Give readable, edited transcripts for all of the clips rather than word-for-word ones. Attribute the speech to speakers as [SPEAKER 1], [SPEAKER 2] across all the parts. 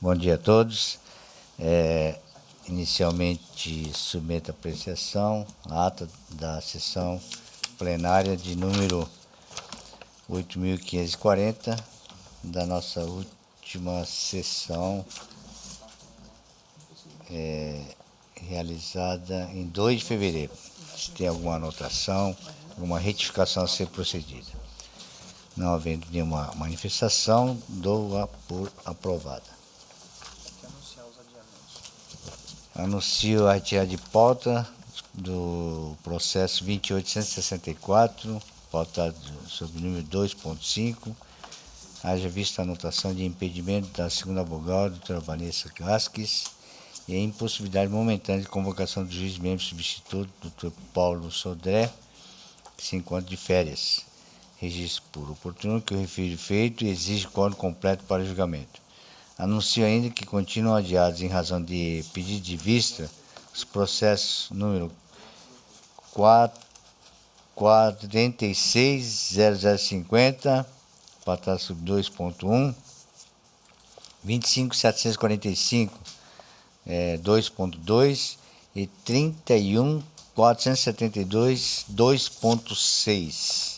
[SPEAKER 1] Bom dia a todos. Inicialmente, submeto a apreciação a ata da sessão plenária de número 8.540 da nossa última sessão realizada em 2 de fevereiro. Se tem alguma anotação, alguma retificação a ser procedida. Não havendo nenhuma manifestação, dou-a por aprovada. Anuncio a retirada de pauta do processo 2864, pautado sob o número 2.5, haja vista a anotação de impedimento da segunda abogada, doutora Vanessa Gasques, e a impossibilidade momentânea de convocação do juiz membro substituto, doutor Paulo Sodré, que se encontra de férias. Registro por oportuno que o refiro feito e exige quórum completo para julgamento. Anuncio ainda que continuam adiados em razão de pedido de vista os processos número 46.0050, pautado sob 2.1, 25.745, 2.2 e 31.472, 2.6.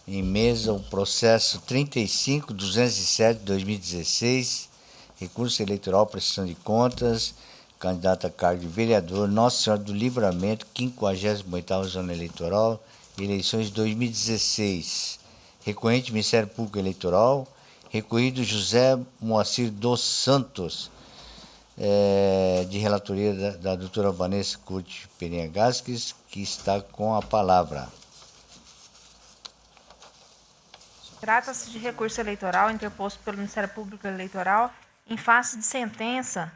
[SPEAKER 1] Em mesa o processo 35.207/2016, recurso eleitoral prestação de contas, candidato a cargo de vereador, Nossa Senhora do Livramento, 58ª Zona Eleitoral, eleições de 2016. Recorrente Ministério Público Eleitoral, recorrido José Moacir dos Santos, de relatoria da doutora Vanessa Curti Pereira Gasques, que está com a palavra.
[SPEAKER 2] Trata-se de recurso eleitoral interposto pelo Ministério Público Eleitoral em face de sentença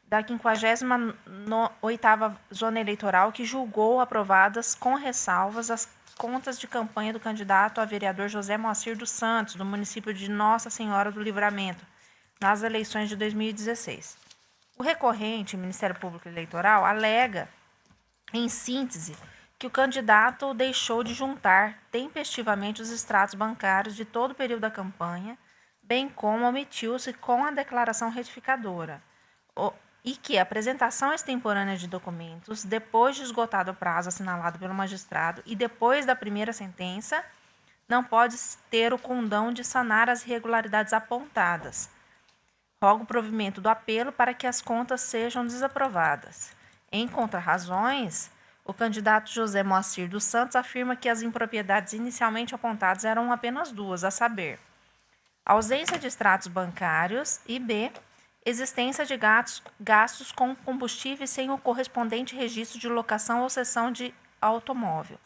[SPEAKER 2] da 58ª Zona Eleitoral, que julgou aprovadas com ressalvas as contas de campanha do candidato a vereador José Moacir dos Santos, do município de Nossa Senhora do Livramento, nas eleições de 2016. O recorrente, Ministério Público Eleitoral, alega, em síntese, que o candidato deixou de juntar tempestivamente os extratos bancários de todo o período da campanha, bem como omitiu-se com a declaração retificadora, e que a apresentação extemporânea de documentos, depois de esgotado o prazo assinalado pelo magistrado e depois da primeira sentença, não pode ter o condão de sanar as irregularidades apontadas. Rogo o provimento do apelo para que as contas sejam desaprovadas. Em contrarrazões, o candidato José Moacir dos Santos afirma que as impropriedades inicialmente apontadas eram apenas 2, a saber, ausência de extratos bancários e b, existência de gastos com combustíveis sem o correspondente registro de locação ou cessão de automóvel.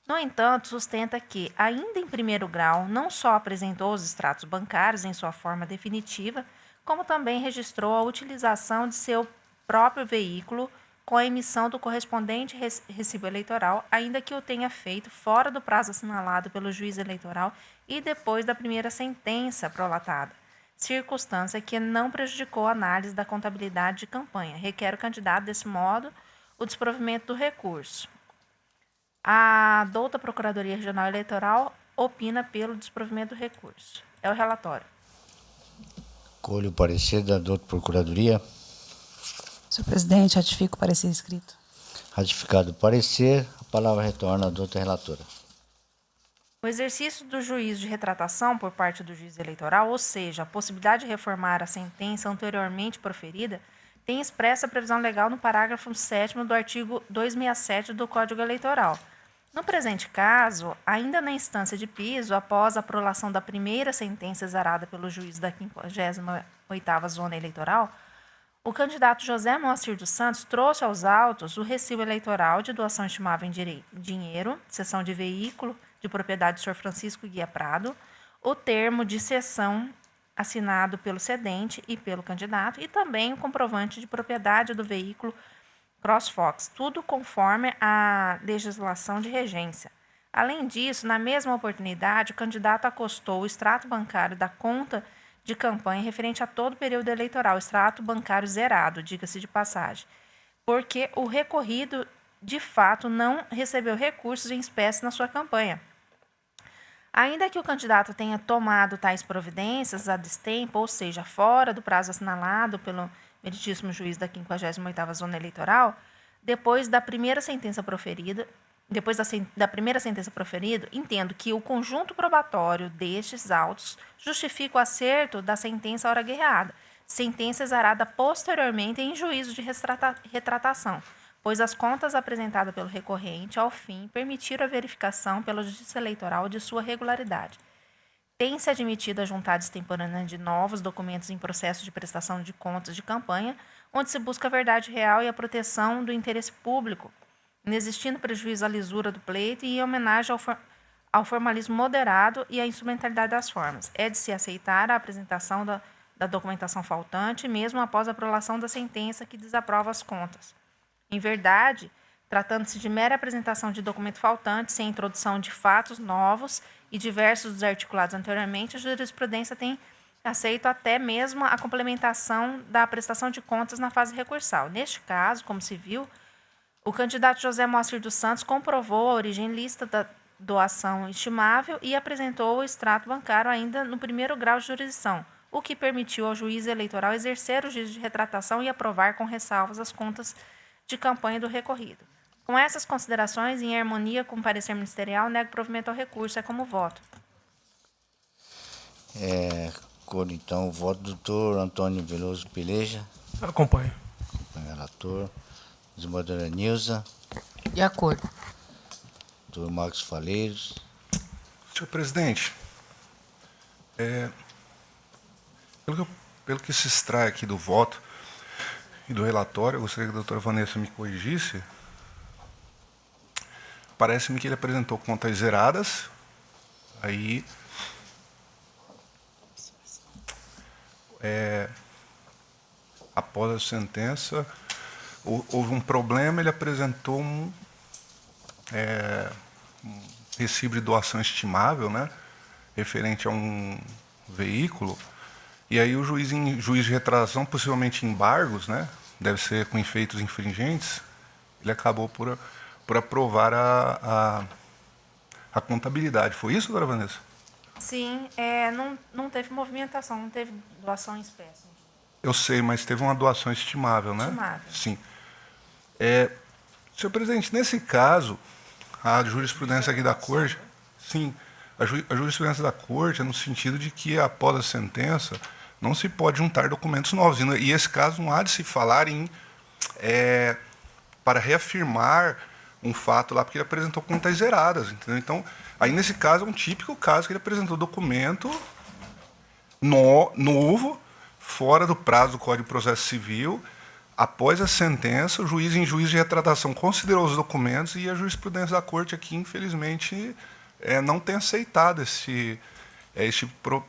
[SPEAKER 2] No entanto, sustenta que, ainda em primeiro grau, não só apresentou os extratos bancários em sua forma definitiva, como também registrou a utilização de seu próprio veículo com a emissão do correspondente recibo eleitoral, ainda que o tenha feito fora do prazo assinalado pelo juiz eleitoral e depois da primeira sentença prolatada, circunstância que não prejudicou a análise da contabilidade de campanha. Requer o candidato, desse modo, o desprovimento do recurso. A douta Procuradoria Regional Eleitoral opina pelo desprovimento do recurso. É o relatório.
[SPEAKER 1] Colho o parecer da douta Procuradoria.
[SPEAKER 3] Senhor presidente, ratifico o parecer escrito.
[SPEAKER 1] Ratificado o parecer, a palavra retorna à douta relatora.
[SPEAKER 2] O exercício do juízo de retratação por parte do juiz eleitoral, ou seja, a possibilidade de reformar a sentença anteriormente proferida, tem expressa previsão legal no parágrafo 7º do artigo 267 do Código Eleitoral. No presente caso, ainda na instância de piso, após a prolação da primeira sentença exarada pelo juiz da 58ª Zona Eleitoral, o candidato José Moacir dos Santos trouxe aos autos o recibo eleitoral de doação estimável em dinheiro, cessão de veículo de propriedade do Sr. Francisco Guia Prado, o termo de cessão assinado pelo cedente e pelo candidato e também o comprovante de propriedade do veículo CrossFox, tudo conforme a legislação de regência. Além disso, na mesma oportunidade, o candidato acostou o extrato bancário da conta de campanha referente a todo o período eleitoral, extrato bancário zerado, diga-se de passagem, porque o recorrido, de fato, não recebeu recursos em espécie na sua campanha. Ainda que o candidato tenha tomado tais providências a destempo, ou seja, fora do prazo assinalado pelo meritíssimo juiz da 58ª Zona Eleitoral, depois da primeira sentença proferida, entendo que o conjunto probatório destes autos justifica o acerto da sentença hora guerreada, sentença exarada posteriormente em juízo de retratação, pois as contas apresentadas pelo recorrente, ao fim, permitiram a verificação pela Justiça Eleitoral de sua regularidade. Tem-se admitido a juntada extemporânea de novos documentos em processo de prestação de contas de campanha, onde se busca a verdade real e a proteção do interesse público, inexistindo prejuízo à lisura do pleito e em homenagem ao formalismo moderado e à instrumentalidade das formas. É de se aceitar a apresentação da documentação faltante, mesmo após a prolação da sentença que desaprova as contas. Em verdade, tratando-se de mera apresentação de documento faltante, sem introdução de fatos novos e diversos dos articulados anteriormente, a jurisprudência tem aceito até mesmo a complementação da prestação de contas na fase recursal. Neste caso, como se viu, o candidato José Moacir dos Santos comprovou a origem lícita da doação estimável e apresentou o extrato bancário ainda no primeiro grau de jurisdição, o que permitiu ao juiz eleitoral exercer o juízo de retratação e aprovar com ressalvas as contas de campanha do recorrido. Com essas considerações, em harmonia com o parecer ministerial, nego provimento ao recurso. É como voto.
[SPEAKER 1] Cor, então, o voto do doutor Antônio Veloso Peleja.
[SPEAKER 4] Acompanho.
[SPEAKER 1] Acompanho o relator. Desembargadora Nilza.
[SPEAKER 3] De acordo.
[SPEAKER 1] Doutor Marcos Faleiros.
[SPEAKER 5] Senhor presidente, pelo que se extrai aqui do voto e do relatório, eu gostaria que a doutora Vanessa me corrigisse. Parece-me que ele apresentou contas zeradas, aí após a sentença houve um problema, ele apresentou um recibo de doação estimável, né, referente a um veículo, e aí o juiz de retratação, possivelmente embargos, né, deve ser com efeitos infringentes, ele acabou por aprovar a contabilidade. Foi isso, doutora Vanessa?
[SPEAKER 2] Sim, não teve movimentação, não teve doação em espécie.
[SPEAKER 5] Eu sei, mas teve uma doação estimável, né?
[SPEAKER 2] Estimável.
[SPEAKER 5] Sim. Senhor presidente, nesse caso, a jurisprudência aqui da Corte, sim, a jurisprudência da Corte é no sentido de que, após a sentença, não se pode juntar documentos novos. E esse caso não há de se falar em para reafirmar um fato lá, porque ele apresentou contas zeradas, entendeu? Então, aí nesse caso é um típico caso que ele apresentou documento novo, fora do prazo do Código de Processo Civil. Após a sentença, o juiz, em juízo de retratação, considerou os documentos e a jurisprudência da Corte aqui, infelizmente, não tem aceitado esse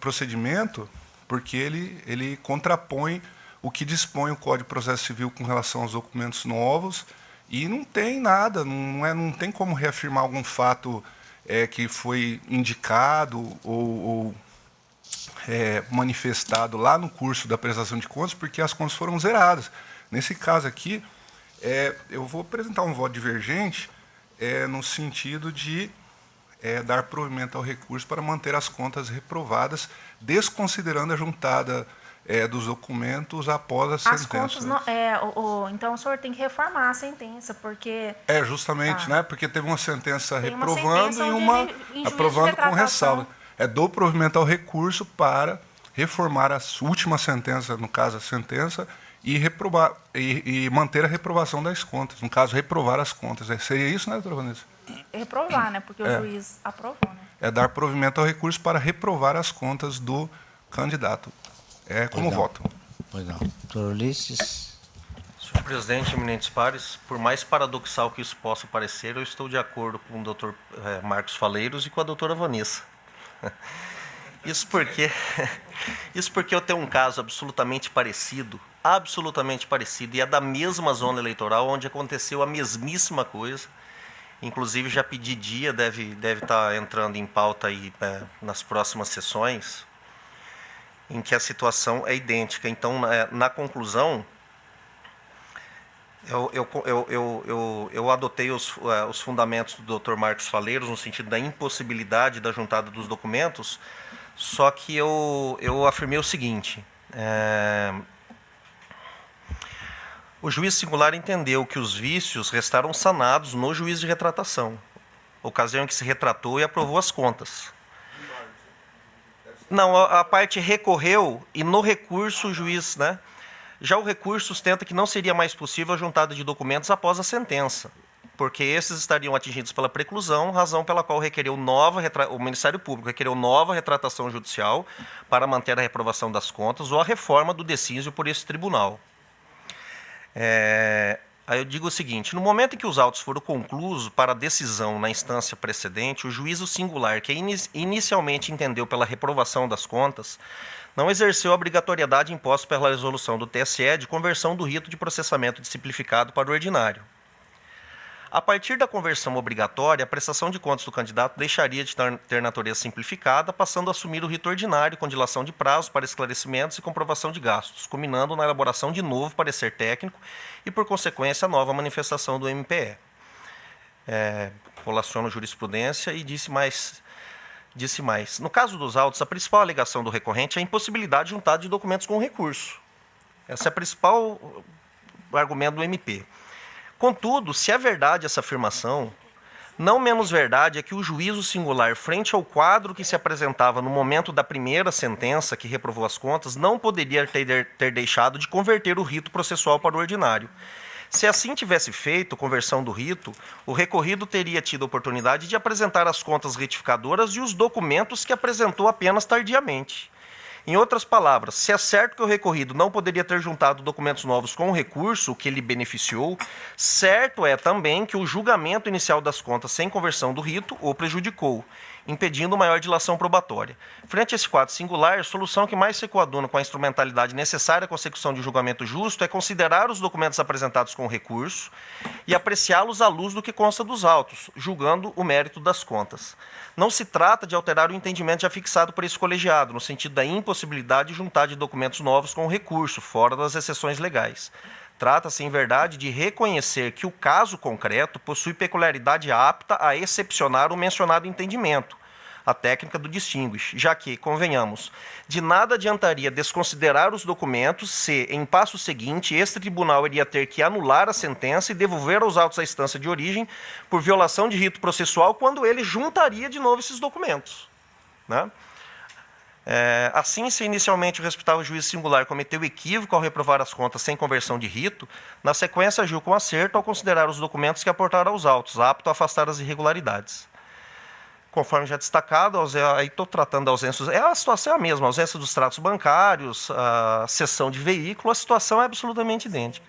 [SPEAKER 5] procedimento, porque ele contrapõe o que dispõe o Código de Processo Civil com relação aos documentos novos, e não tem nada, não tem como reafirmar algum fato que foi indicado ou manifestado lá no curso da prestação de contas, porque as contas foram zeradas. Nesse caso aqui, eu vou apresentar um voto divergente no sentido de dar provimento ao recurso para manter as contas reprovadas, desconsiderando a juntada dos documentos após a sentença.
[SPEAKER 2] As contas não, então o senhor tem que reformar a sentença, porque...
[SPEAKER 5] Justamente, né? Porque teve uma sentença
[SPEAKER 2] Tem uma
[SPEAKER 5] reprovando
[SPEAKER 2] sentença
[SPEAKER 5] e
[SPEAKER 2] onde
[SPEAKER 5] uma
[SPEAKER 2] ele, em juízo de
[SPEAKER 5] aprovando com
[SPEAKER 2] retratação.
[SPEAKER 5] ressalva. Dou provimento ao recurso para reformar a última sentença, no caso a sentença, e manter a reprovação das contas. No caso, reprovar as contas. Seria isso, né, doutora Vanessa?
[SPEAKER 2] Reprovar, né? Porque o juiz aprovou, né?
[SPEAKER 5] Dar provimento ao recurso para reprovar as contas do candidato. Como voto.
[SPEAKER 1] Pois não. Doutor Ulisses.
[SPEAKER 6] Senhor presidente, eminentes pares, por mais paradoxal que isso possa parecer, eu estou de acordo com o doutor Marcos Faleiros e com a doutora Vanessa. Isso porque eu tenho um caso absolutamente parecido, e é da mesma zona eleitoral onde aconteceu a mesmíssima coisa. Inclusive já pedi dia, deve estar entrando em pauta aí nas próximas sessões, em que a situação é idêntica. Então, na conclusão, Eu adotei os fundamentos do Dr. Marcos Faleiros no sentido da impossibilidade da juntada dos documentos, só que eu afirmei o seguinte: o juiz singular entendeu que os vícios restaram sanados no juízo de retratação, ocasião em que se retratou e aprovou as contas. Não, a parte recorreu e no recurso o juiz, né? Já o recurso sustenta que não seria mais possível a juntada de documentos após a sentença, porque esses estariam atingidos pela preclusão, razão pela qual o Ministério Público requereu nova retratação judicial para manter a reprovação das contas ou a reforma do decísio por esse tribunal. Aí eu digo o seguinte: no momento em que os autos foram conclusos para decisão na instância precedente, o juízo singular, que inicialmente entendeu pela reprovação das contas, não exerceu a obrigatoriedade imposta pela resolução do TSE de conversão do rito de processamento simplificado para o ordinário. A partir da conversão obrigatória, a prestação de contas do candidato deixaria de ter natureza simplificada, passando a assumir o rito ordinário com dilação de prazo para esclarecimentos e comprovação de gastos, culminando na elaboração de novo parecer técnico e, por consequência, a nova manifestação do MPE. Colaciono jurisprudência e disse mais. No caso dos autos, a principal alegação do recorrente é a impossibilidade de juntada de documentos com recurso. Esse é o principal argumento do MP. Contudo, se é verdade essa afirmação, não menos verdade é que o juízo singular, frente ao quadro que se apresentava no momento da primeira sentença que reprovou as contas, não poderia ter deixado de converter o rito processual para o ordinário. Se assim tivesse feito conversão do rito, o recorrido teria tido a oportunidade de apresentar as contas retificadoras e os documentos que apresentou apenas tardiamente. Em outras palavras, se é certo que o recorrido não poderia ter juntado documentos novos com o recurso que lhe beneficiou, certo é também que o julgamento inicial das contas sem conversão do rito o prejudicou, impedindo maior dilação probatória. Frente a esse quadro singular, a solução que mais se coaduna com a instrumentalidade necessária à consecução de um julgamento justo é considerar os documentos apresentados com o recurso e apreciá-los à luz do que consta dos autos, julgando o mérito das contas. Não se trata de alterar o entendimento já fixado por esse colegiado, no sentido da impossibilidade de juntar de documentos novos com o recurso, fora das exceções legais. Trata-se, em verdade, de reconhecer que o caso concreto possui peculiaridade apta a excepcionar o mencionado entendimento, a técnica do distinguish, já que, convenhamos, de nada adiantaria desconsiderar os documentos se, em passo seguinte, este tribunal iria ter que anular a sentença e devolver aos autos a instância de origem por violação de rito processual, quando ele juntaria de novo esses documentos, né? Assim, se inicialmente o respeitável juiz singular cometeu equívoco ao reprovar as contas sem conversão de rito, na sequência agiu com acerto ao considerar os documentos que aportaram aos autos, apto a afastar as irregularidades. Conforme já destacado, aí estou tratando da ausência, a situação é a mesma, a ausência dos tratos bancários, a cessão de veículo, a situação é absolutamente idêntica.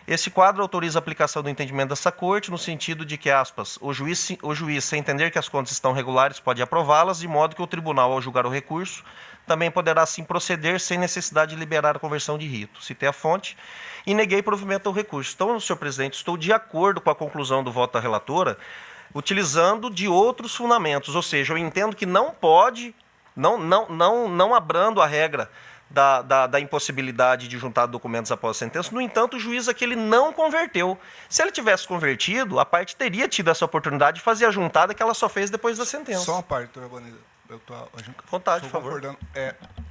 [SPEAKER 6] Esse quadro autoriza a aplicação do entendimento dessa Corte no sentido de que, aspas, o juiz, sem entender que as contas estão regulares, pode aprová-las, de modo que o tribunal, ao julgar o recurso, também poderá, assim, proceder sem necessidade de liberar a conversão de rito. Citei a fonte e neguei provimento ao recurso. Então, senhor presidente, estou de acordo com a conclusão do voto da relatora, utilizando de outros fundamentos, ou seja, eu entendo que não pode, não abrando a regra da impossibilidade de juntar documentos após a sentença. No entanto, o juiz aqui ele não converteu. Se ele tivesse convertido, a parte teria tido essa oportunidade de fazer a juntada que ela só fez depois da sentença.
[SPEAKER 5] Só uma parte, doutora Vanessa.
[SPEAKER 6] Vontade, por favor.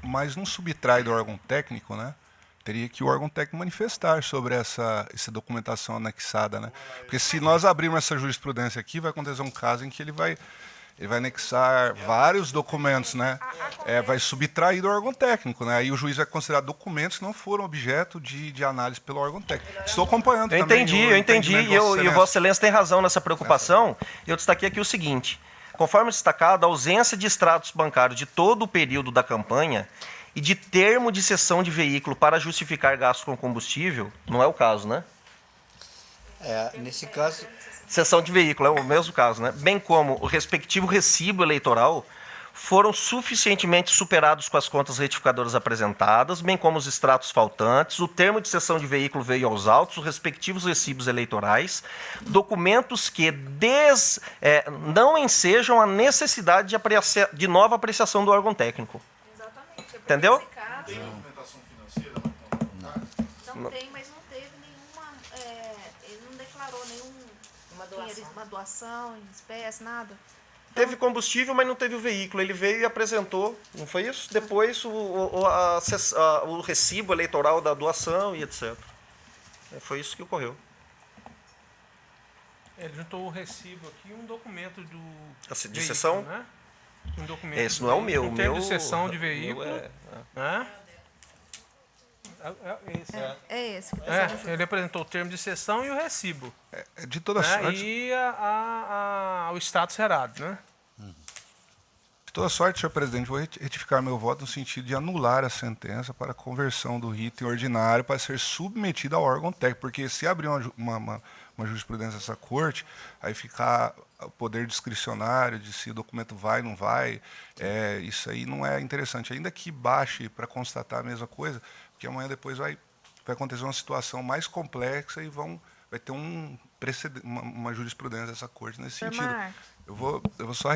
[SPEAKER 5] Mas não subtrai do órgão técnico, né? Teria que o órgão técnico manifestar sobre essa documentação anexada, né? Porque se nós abrirmos essa jurisprudência aqui, vai acontecer um caso em que ele vai anexar vários documentos, né? Vai subtrair do órgão técnico, né? Aí o juiz vai considerar documentos que não foram objeto de análise pelo órgão técnico. Estou acompanhando
[SPEAKER 6] eu
[SPEAKER 5] também.
[SPEAKER 6] Eu entendi, e o Vossa Excelência tem razão nessa preocupação. Eu destaquei aqui o seguinte: conforme destacado, a ausência de extratos bancários de todo o período da campanha e de termo de cessão de veículo para justificar gastos com combustível, não é o caso, né?
[SPEAKER 1] Nesse caso...
[SPEAKER 6] Cessão de veículo, é o mesmo caso, né? Bem como o respectivo recibo eleitoral, foram suficientemente superados com as contas retificadoras apresentadas, bem como os extratos faltantes, o termo de cessão de veículo veio aos autos, os respectivos recibos eleitorais, documentos que não ensejam a necessidade de nova apreciação do órgão técnico.
[SPEAKER 2] Exatamente.
[SPEAKER 6] Entendeu?
[SPEAKER 2] Não tem, mas não teve nenhuma ele não declarou uma doação em espécie, nada.
[SPEAKER 6] Teve combustível, mas não teve o veículo. Ele veio e apresentou, não foi isso? Depois o recibo eleitoral da doação e etc. Foi isso que ocorreu.
[SPEAKER 4] Ele juntou o recibo aqui e um documento do
[SPEAKER 6] De
[SPEAKER 4] veículo,
[SPEAKER 6] cessão?
[SPEAKER 4] né? Um documento.
[SPEAKER 6] Esse não é o meu.
[SPEAKER 4] Um
[SPEAKER 6] O
[SPEAKER 4] termo
[SPEAKER 6] meu
[SPEAKER 4] de cessão de veículo. Né? Esse.
[SPEAKER 2] É esse que está sendo
[SPEAKER 4] Ele apresentou o termo de cessão e o recibo.
[SPEAKER 5] De toda
[SPEAKER 4] Né?
[SPEAKER 5] sorte,
[SPEAKER 4] E o status zerado, né?
[SPEAKER 5] de toda sorte, senhor presidente, vou retificar meu voto no sentido de anular a sentença para a conversão do rito em ordinário para ser submetido ao órgão técnico, porque se abrir uma jurisprudência dessa corte, aí ficar o poder discricionário de se o documento vai ou não vai, isso aí não é interessante. Ainda que baixe para constatar a mesma coisa, porque amanhã depois vai acontecer uma situação mais complexa e vai ter uma jurisprudência dessa corte nesse
[SPEAKER 2] Doutor
[SPEAKER 5] sentido.
[SPEAKER 2] Marcos.
[SPEAKER 5] Eu vou só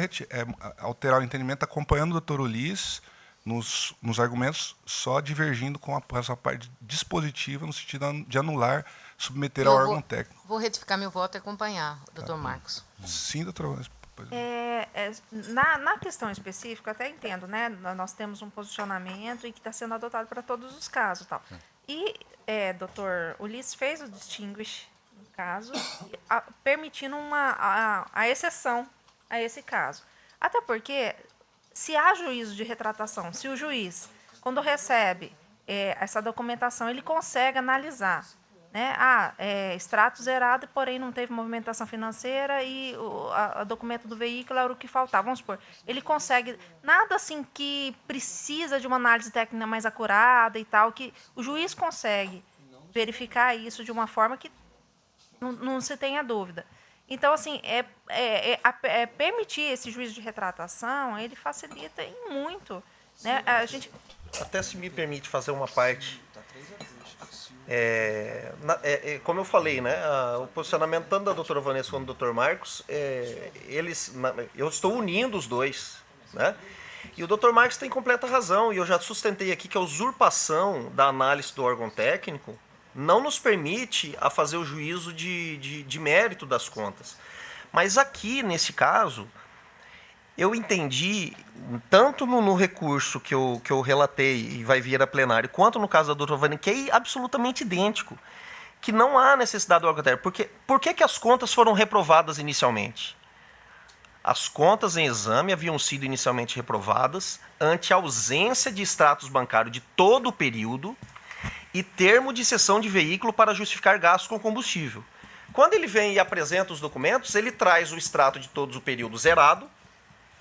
[SPEAKER 5] alterar o entendimento, acompanhando o doutor Ulisses nos argumentos, só divergindo com essa parte dispositiva no sentido de anular, submeter ao órgão técnico.
[SPEAKER 7] Vou retificar meu voto e acompanhar o doutor Marcos.
[SPEAKER 5] Sim, doutor.
[SPEAKER 2] Na questão específica, eu até entendo, né? Nós temos um posicionamento e que está sendo adotado para todos os casos. Tal. E doutor Ulisses fez o distinguish, no caso, permitindo a exceção a esse caso. Até porque, se há juízo de retratação, se o juiz, quando recebe essa documentação, ele consegue analisar, né? Extrato zerado, porém não teve movimentação financeira e o documento do veículo era o que faltava. Vamos supor, ele consegue, nada assim que precisa de uma análise técnica mais acurada e tal, que o juiz consegue verificar isso de uma forma que não se tenha dúvida. Então, assim, permitir esse juízo de retratação, ele facilita em muito, né?
[SPEAKER 6] Até se me permite fazer uma parte. Como eu falei, né, o posicionamento tanto da doutora Vanessa quanto do doutor Marcos, eu estou unindo os dois, né? E o doutor Marcos tem completa razão, e eu já sustentei aqui que a usurpação da análise do órgão técnico não nos permite a fazer o juízo de mérito das contas. Mas aqui, nesse caso, eu entendi, tanto no recurso que eu relatei e vai vir a plenário, quanto no caso da doutora Vanessa, que é absolutamente idêntico, que não há necessidade do órgão técnico. Por que as contas foram reprovadas inicialmente? As contas em exame haviam sido inicialmente reprovadas ante a ausência de extratos bancários de todo o período e termo de cessão de veículo para justificar gastos com combustível. Quando ele vem e apresenta os documentos, ele traz o extrato de todo o período zerado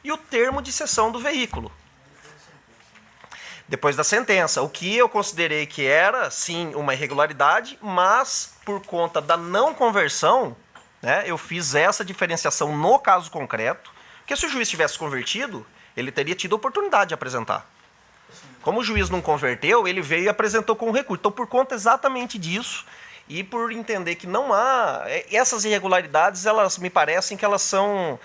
[SPEAKER 6] e o termo de cessão do veículo. Depois da sentença, o que eu considerei que era, sim, uma irregularidade, mas por conta da não conversão, né, eu fiz essa diferenciação no caso concreto, porque se o juiz tivesse convertido, ele teria tido a oportunidade de apresentar. Como o juiz não converteu, ele veio e apresentou com recurso. Então, por conta exatamente disso, e por entender que não há... Essas irregularidades, elas me parecem que elas são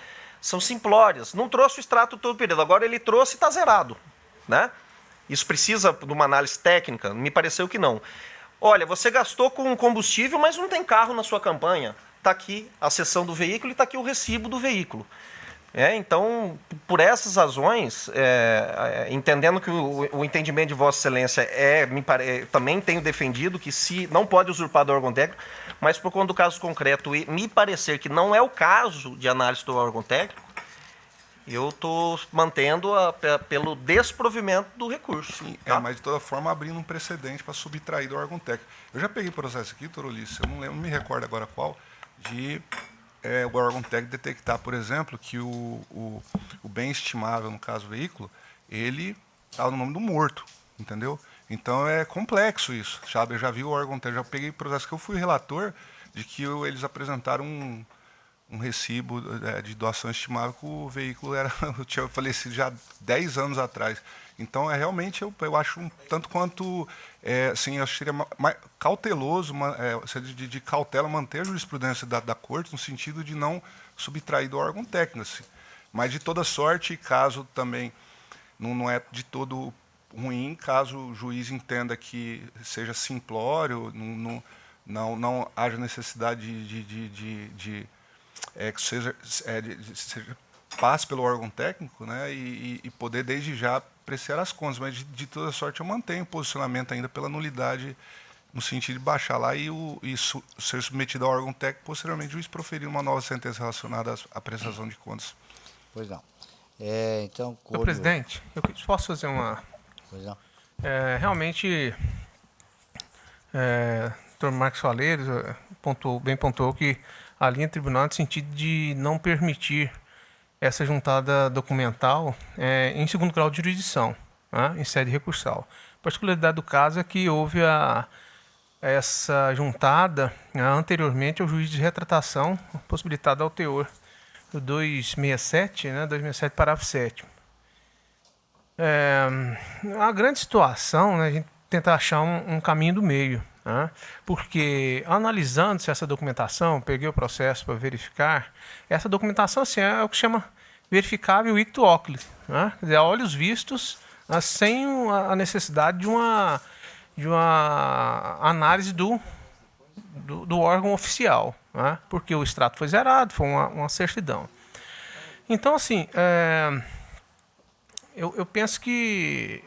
[SPEAKER 6] simplórias. Não trouxe o extrato todo o período, agora ele trouxe e está zerado, né? Isso precisa de uma análise técnica? Me pareceu que não. Olha, você gastou com combustível, mas não tem carro na sua campanha. Está aqui a cessão do veículo e está aqui o recibo do veículo. Então, por essas razões, entendendo que o entendimento de Vossa Excelência também tenho defendido que se não pode usurpar do órgão técnico, mas por conta do caso concreto, me parecer que não é o caso de análise do órgão técnico, eu estou mantendo pelo desprovimento do recurso.
[SPEAKER 5] Sim,
[SPEAKER 6] tá?
[SPEAKER 5] Mas de toda forma abrindo um precedente para subtrair do órgão técnico. Eu já peguei processo aqui, doutor Ulisses, eu não me recordo agora qual, de o órgão técnico detectar, por exemplo, que o bem estimável, no caso o veículo, ele está no nome do morto, entendeu? Então é complexo isso, sabe? Eu já vi o órgão técnico, já peguei processo que eu fui relator de que eles apresentaram um recibo de doação estimável que o veículo tinha falecido já 10 anos atrás. Então, realmente, eu acho um tanto quanto, assim, eu acho que seria mais cauteloso, de cautela, manter a jurisprudência da Corte, no sentido de não subtrair do órgão técnico. Assim. Mas, de toda sorte, caso também não é de todo ruim, caso o juiz entenda que seja simplório, não haja necessidade que seja passe pelo órgão técnico, né, e poder desde já apreciar as contas, mas de toda sorte eu mantenho o posicionamento ainda pela nulidade, no sentido de baixar lá e ser submetido ao órgão técnico, posteriormente o juiz proferir uma nova sentença relacionada à prestação de contas.
[SPEAKER 1] Pois não. Então,
[SPEAKER 4] Senhor presidente, eu posso fazer uma...
[SPEAKER 1] Pois não.
[SPEAKER 4] Realmente, o doutor Marcos Faleiros pontuou que a linha tribunal no sentido de não permitir essa juntada documental em segundo grau de jurisdição, né, em sede recursal. A particularidade do caso é que houve essa juntada anteriormente ao juízo de retratação, possibilitada ao teor do 267, né, 267, parágrafo 7º. A grande situação, né, a gente tenta achar um caminho do meio, né, porque analisando-se essa documentação, peguei o processo para verificar, essa documentação assim, é o que chama verificável ictu oculi, né, quer dizer, a olhos vistos, sem a necessidade de uma análise do órgão oficial, né, porque o extrato foi zerado, foi uma certidão. Então, assim, eu penso que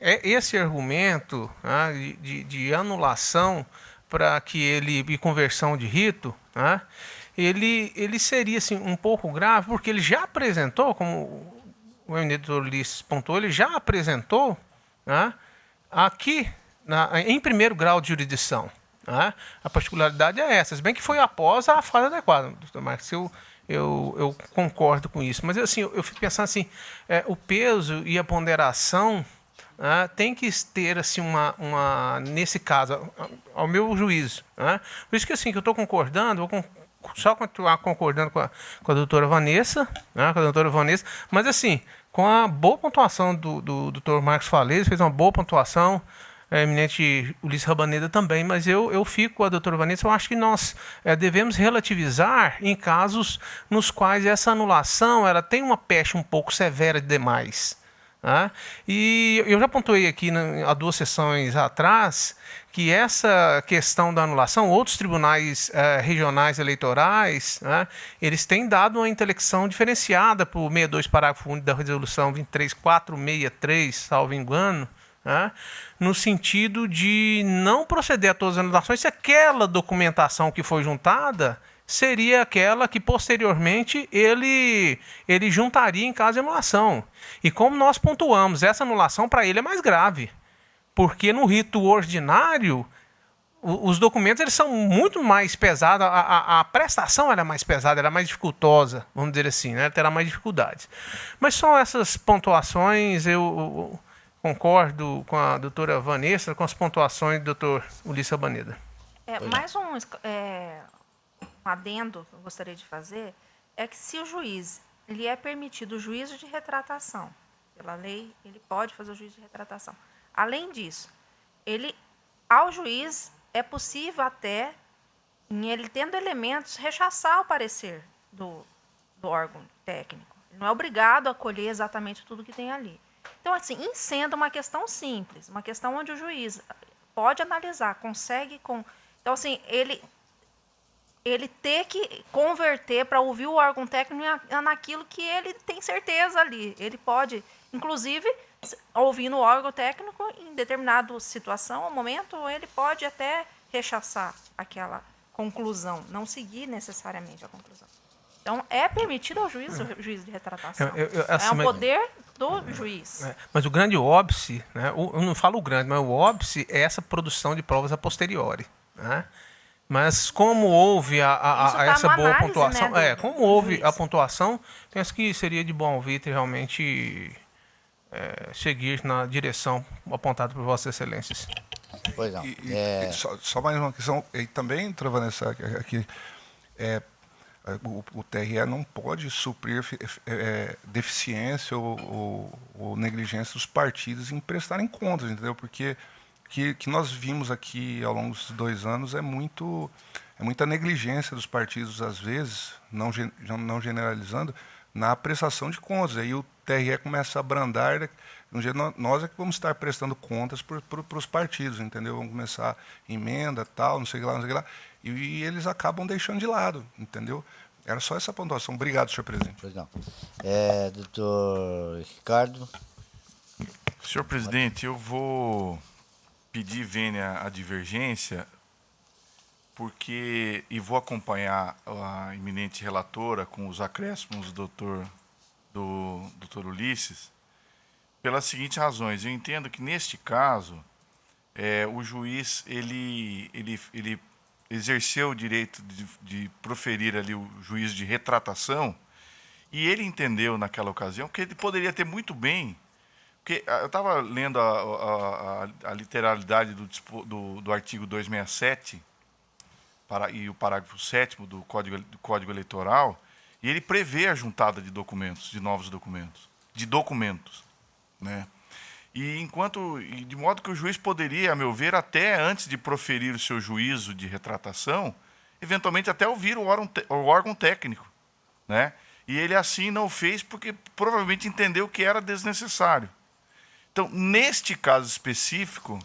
[SPEAKER 4] esse argumento, né, de anulação para que e conversão de rito, né, ele seria assim, um pouco grave, porque ele já apresentou, como o eminente Ulisses pontuou, ele já apresentou, né, aqui em primeiro grau de jurisdição. Né, a particularidade é essa, se bem que foi após a fase adequada, doutor Marcos, eu concordo com isso, mas assim, eu fico pensando assim, o peso e a ponderação tem que ter assim, nesse caso, ao meu juízo. Né? Por isso que assim, que eu estou concordando, vou só continuar concordando com a doutora Vanessa, né, mas assim, com a boa pontuação do doutor Marcos Faleiros, fez uma boa pontuação, eminente Ulisses Rabaneda também, mas eu fico com a doutora Vanessa, eu acho que nós devemos relativizar em casos nos quais essa anulação ela tem uma pecha um pouco severa demais. Né? E eu já pontuei aqui há 2 sessões atrás que essa questão da anulação, outros tribunais regionais eleitorais, né, eles têm dado uma intelecção diferenciada para o 62, parágrafo único da resolução 23463, salvo engano, né, no sentido de não proceder a todas as anulações se aquela documentação que foi juntada seria aquela que posteriormente ele juntaria em caso de anulação. E como nós pontuamos, essa anulação para ele é mais grave, porque no rito ordinário os documentos eles são muito mais pesados, a prestação era mais pesada, era mais dificultosa, vamos dizer assim, né? Terá mais dificuldades. Mas são essas pontuações, eu concordo com a doutora Vanessa, com as pontuações do doutor Ulisses Rabaneda.
[SPEAKER 2] Mais um adendo que eu gostaria de fazer é que se o juiz lhe é permitido o juízo de retratação, pela lei, ele pode fazer o juízo de retratação. Além disso, ao juiz é possível até, em ele tendo elementos, rechaçar o parecer do órgão técnico. Ele não é obrigado a acolher exatamente tudo que tem ali. Então, assim, sendo uma questão simples, uma questão onde o juiz pode analisar, consegue... Então, assim, ele ter que converter para ouvir o órgão técnico naquilo que ele tem certeza ali. Ele pode, inclusive, ouvindo o órgão técnico, em determinada situação ou momento, ele pode até rechaçar aquela conclusão, não seguir necessariamente a conclusão. Então, é permitido ao juiz o juízo de retratação. É um poder do juiz.
[SPEAKER 4] Mas o grande óbice, né, eu não falo o grande, mas o óbice é essa produção de provas a posteriori. Né? Mas como houve essa boa análise, pontuação, né, como houve juiz. A pontuação, penso que seria de bom ouvir realmente seguir na direção apontada por Vossas Excelências.
[SPEAKER 1] Pois não.
[SPEAKER 5] Só mais uma questão, e também, doutora Vanessa, aqui, o TRE não pode suprir deficiência ou negligência dos partidos em prestarem contas, entendeu? Porque que nós vimos aqui ao longo dos 2 anos é muita negligência dos partidos, às vezes, não generalizando, na prestação de contas. Aí o TRE começa a abrandar Um dia nós é que vamos estar prestando contas para os partidos, entendeu? Vamos começar emenda, tal, não sei o que lá, não sei o que lá. E eles acabam deixando de lado, entendeu? Era só essa pontuação. Obrigado, senhor presidente.
[SPEAKER 1] Pois não. Doutor Ricardo.
[SPEAKER 8] Senhor presidente, eu vou pedir vênia a divergência e vou acompanhar a eminente relatora com os acréscimos do doutor Ulisses, pelas seguintes razões. Eu entendo que, neste caso, o juiz ele exerceu o direito de proferir ali o juízo de retratação, e ele entendeu naquela ocasião que ele poderia ter muito bem, porque eu estava lendo a literalidade do artigo 267 e o parágrafo 7º do Código Eleitoral, e ele prevê a juntada de documentos, de novos documentos, né? De modo que o juiz poderia, a meu ver, até antes de proferir o seu juízo de retratação, eventualmente até ouvir o órgão técnico, né? E ele assim não fez porque provavelmente entendeu que era desnecessário. Então, neste caso específico,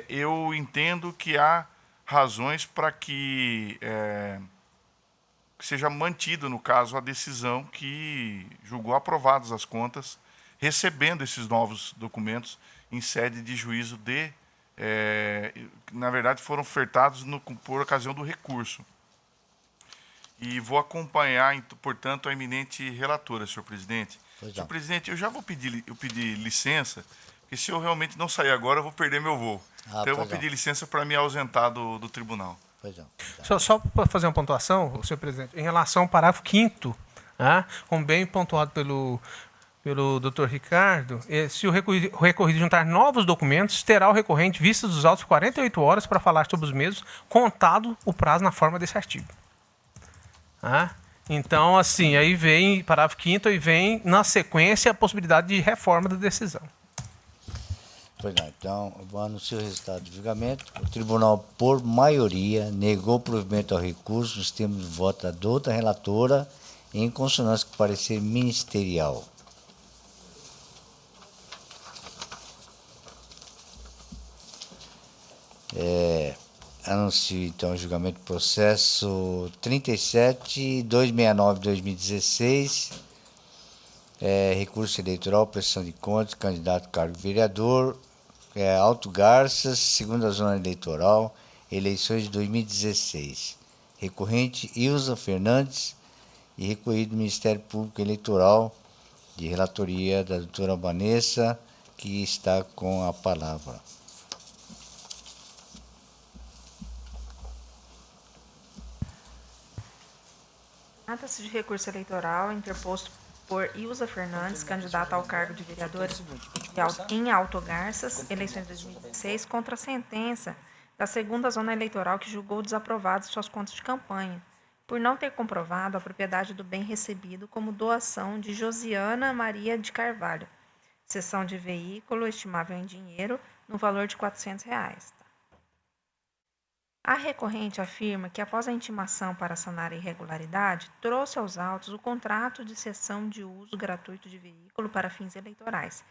[SPEAKER 8] eu entendo que há razões para que seja mantido, no caso, a decisão que julgou aprovadas as contas, recebendo esses novos documentos em sede de juízo que, na verdade, foram ofertados por ocasião do recurso. E vou acompanhar, portanto, a eminente relatora, senhor presidente. Senhor presidente, eu já vou pedir licença, porque se eu realmente não sair agora, eu vou perder meu voo. Então, eu vou pedir licença para me ausentar do tribunal.
[SPEAKER 4] Só para fazer uma pontuação, senhor presidente, em relação ao parágrafo 5º, né, como bem pontuado pelo doutor Ricardo, se o recorrido juntar novos documentos, terá o recorrente vistas dos autos 48 horas para falar sobre os mesmos, contado o prazo na forma desse artigo. Então, assim, aí vem parágrafo 5º e vem, na sequência, a possibilidade de reforma da decisão.
[SPEAKER 1] Pois não, então, eu vou anunciar o resultado do julgamento. O tribunal, por maioria, negou o provimento ao recurso nos termos de voto da doutora relatora, em consonância com o parecer ministerial. Anuncio, então, o julgamento do processo 37.269/2016, recurso eleitoral, prestação de contas, candidato cargo de vereador, Alto Garças, segunda zona eleitoral, eleições de 2016. Recorrente Ilza Fernandes e recorrido do Ministério Público Eleitoral, de relatoria da doutora Vanessa, que está com a palavra.
[SPEAKER 2] Trata-se de recurso eleitoral interposto por Ilza Fernandes, candidata ao cargo de vereadora em Alto Garças, eleições de 2016, contra a sentença da segunda zona eleitoral que julgou desaprovadas suas contas de campanha, por não ter comprovado a propriedade do bem recebido como doação de Josiana Maria de Carvalho, cessão de veículo estimável em dinheiro, no valor de R$400. A recorrente afirma que, após a intimação para sanar a irregularidade, trouxe aos autos o contrato de cessão de uso gratuito de veículo para fins eleitorais,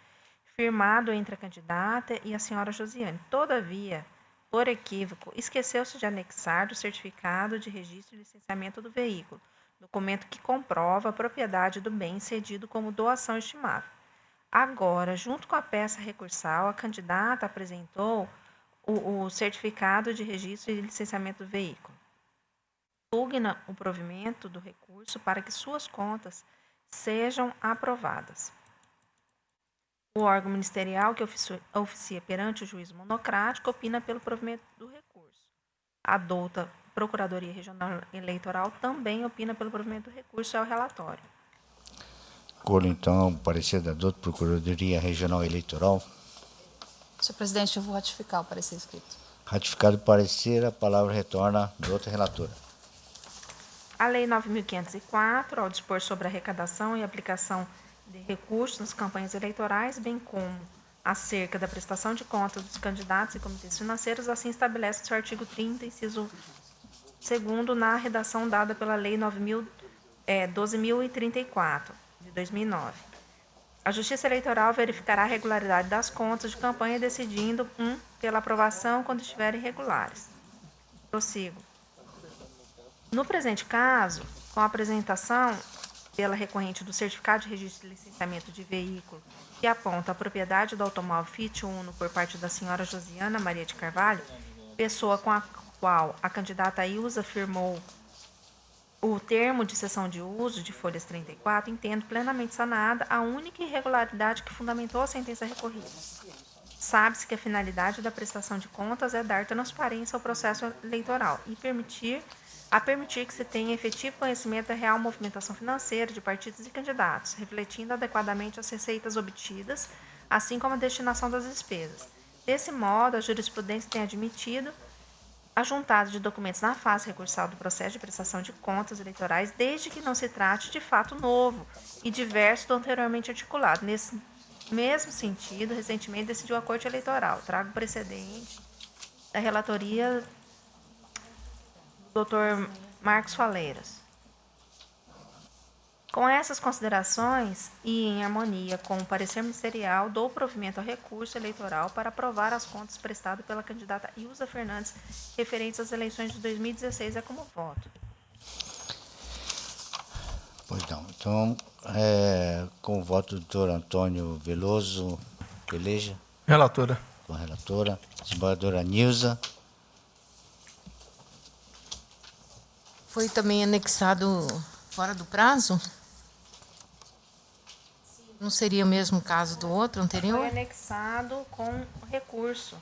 [SPEAKER 2] firmado entre a candidata e a senhora Josiane. Todavia, por equívoco, esqueceu-se de anexar o certificado de registro e licenciamento do veículo, documento que comprova a propriedade do bem cedido como doação estimável. Agora, junto com a peça recursal, a candidata apresentou o certificado de registro e licenciamento do veículo. Pugna o provimento do recurso para que suas contas sejam aprovadas. O órgão ministerial que oficia perante o juízo monocrático opina pelo provimento do recurso. A douta Procuradoria Regional Eleitoral também opina pelo provimento do recurso ao relatório.
[SPEAKER 1] Acordo, então, o parecer da douta Procuradoria Regional Eleitoral.
[SPEAKER 3] Senhor presidente, eu vou ratificar o parecer escrito.
[SPEAKER 1] Ratificado o parecer, a palavra retorna à doutora relatora.
[SPEAKER 2] A Lei 9.504, ao dispor sobre a arrecadação e aplicação de recursos nas campanhas eleitorais, bem como acerca da prestação de contas dos candidatos e comitês financeiros, assim estabelece o seu artigo 30, inciso 2º, na redação dada pela Lei 12.034, de 2009. A Justiça Eleitoral verificará a regularidade das contas de campanha, decidindo pela aprovação quando estiverem irregulares. Prossigo. No presente caso, com a apresentação pela recorrente do certificado de registro de licenciamento de veículo que aponta a propriedade do automóvel Fiat Uno por parte da senhora Josiana Maria de Carvalho, pessoa com a qual a candidata Ilza firmou o termo de cessão de uso de folhas 34, entendo plenamente sanada a única irregularidade que fundamentou a sentença recorrida. Sabe-se que a finalidade da prestação de contas é dar transparência ao processo eleitoral e permitir que se tenha efetivo conhecimento da real movimentação financeira de partidos e candidatos, refletindo adequadamente as receitas obtidas, assim como a destinação das despesas. Desse modo, a jurisprudência tem admitido a juntada de documentos na fase recursal do processo de prestação de contas eleitorais, desde que não se trate de fato novo e diverso do anteriormente articulado. Nesse mesmo sentido, recentemente decidiu a Corte Eleitoral. Trago precedente da relatoria do Dr. Marcos Faleiras. Com essas considerações e em harmonia com o parecer ministerial, dou provimento ao recurso eleitoral para aprovar as contas prestadas pela candidata Ilza Fernandes referentes às eleições de 2016. É como voto.
[SPEAKER 1] Pois não. Então, com o voto do doutor Antônio Veloso Peleja.
[SPEAKER 4] Relatora.
[SPEAKER 1] Com a relatora. Desembargadora Nilza.
[SPEAKER 7] Foi também anexado fora do prazo? Não seria o mesmo caso do outro anterior?
[SPEAKER 2] Foi anexado com recurso.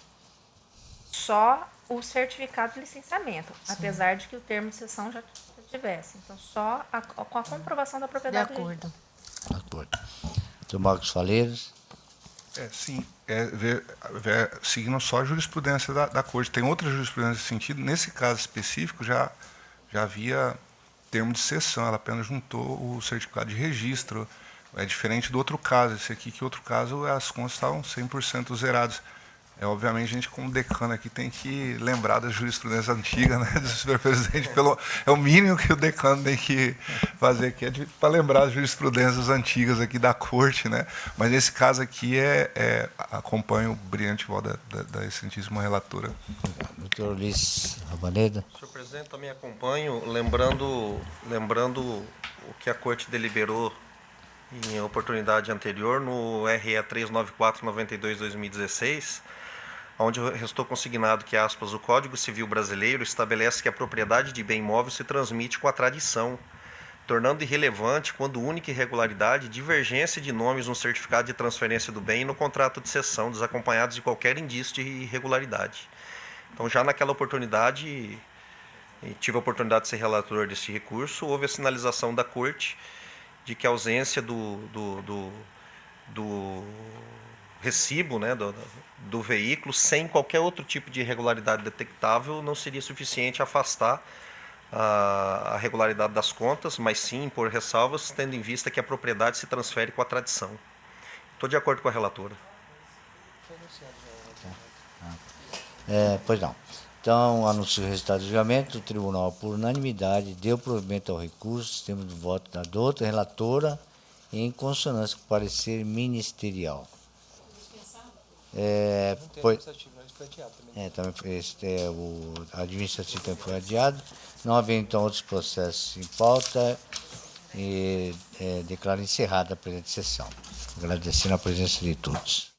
[SPEAKER 2] Só o certificado de licenciamento, apesar de que o termo de cessão já tivesse. Então, só com a comprovação da
[SPEAKER 7] De
[SPEAKER 2] propriedade.
[SPEAKER 7] acordo.
[SPEAKER 1] De acordo. Doutor Marcos Faleiras.
[SPEAKER 5] Sim, seguindo só a jurisprudência da Corte. Tem outra jurisprudência nesse sentido. Nesse caso específico, já havia termo de cessão, ela apenas juntou o certificado de registro. É diferente do outro caso, esse aqui, que outro caso as contas estavam 100% zeradas. Obviamente, a gente, como decano aqui, tem que lembrar da jurisprudência antiga, né, do senhor presidente. É o mínimo que o decano tem que fazer aqui, para lembrar as jurisprudências antigas aqui da Corte, né? Mas nesse caso aqui, acompanho o brilhante voto da excelentíssima relatora.
[SPEAKER 1] Doutor Ulisses Rabaneda.
[SPEAKER 6] Senhor presidente, também acompanho, lembrando o que a Corte deliberou em oportunidade anterior, no RE 394/92/2016, onde restou consignado que, aspas, o Código Civil Brasileiro estabelece que a propriedade de bem imóvel se transmite com a tradição, tornando irrelevante, quando única irregularidade, divergência de nomes no certificado de transferência do bem e no contrato de cessão, desacompanhados de qualquer indício de irregularidade. Então, já naquela oportunidade, e tive a oportunidade de ser relator desse recurso, houve a sinalização da Corte de que a ausência do recibo, né, do veículo, sem qualquer outro tipo de irregularidade detectável, não seria suficiente afastar a regularidade das contas, mas sim impor ressalvas, tendo em vista que a propriedade se transfere com a tradição. Estou de acordo com a relatora.
[SPEAKER 1] Pois não. Então, anuncio o resultado do julgamento. O tribunal, por unanimidade, deu provimento ao recurso, temos o voto da doutora relatora, em consonância com o parecer ministerial. O administrativo também foi adiado. Não havendo, então, outros processos em pauta, declaro encerrada a presente sessão. Agradecendo a presença de todos.